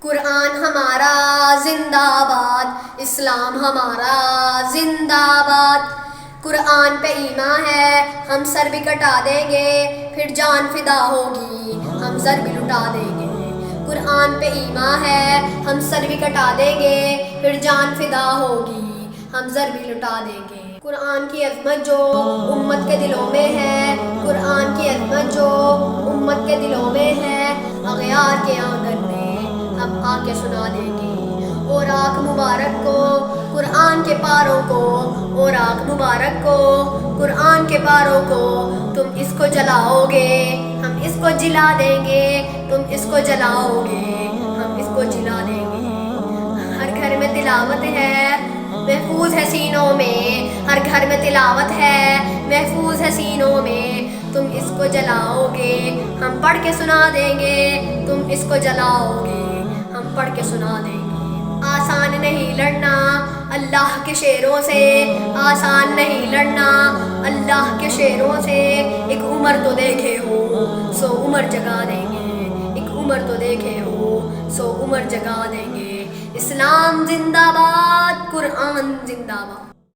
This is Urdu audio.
قرآن ہمارا زندہ باد، اسلام ہمارا زندہ باد۔ قرآن پہ ایمان ہے ہم سر بھی کٹا دیں گے، پھر جان فدا ہوگی ہم سر بھی لٹا دیں گے۔ قرآن پہ ایمان ہے ہم سر بھی کٹا دیں گے، پھر جان فدا ہوگی ہم سر بھی لٹا دیں گے۔ قرآن کی عظمت جو امت کے دلوں میں ہے، قرآن کی عظمت جو امت کے دلوں میں ہے، اغیار کے آنگن میں ہم آ کے سنا دیں گے۔ اور آنکھ مبارک کو قرآن کے پاروں کو، اور آنکھ مبارک کو قرآن کے پاروں کو، تم اس کو جلاؤ گے ہم اس کو جلا دیں گے، تم اس کو جلاؤ گے ہم اس کو جلا دیں گے۔ ہر گھر میں تلاوت ہے محفوظ ہے سینوں میں، ہر گھر میں تلاوت ہے محفوظ ہے سینوں میں، تم اس کو جلاؤ گے ہم پڑھ کے سنا دیں گے، تم اس کو جلاؤ گے ہم پڑھ کے سنا دیں گے۔ آسان نہیں لڑنا اللہ کے شیروں سے، آسان نہیں لڑنا اللہ کے شیروں سے، ایک عمر تو دیکھے ہو سو عمر جگا دیں گے، ایک عمر تو دیکھے ہو سو عمر جگا دیں گے۔ اسلام زندہ باد، قرآن زندہ باد۔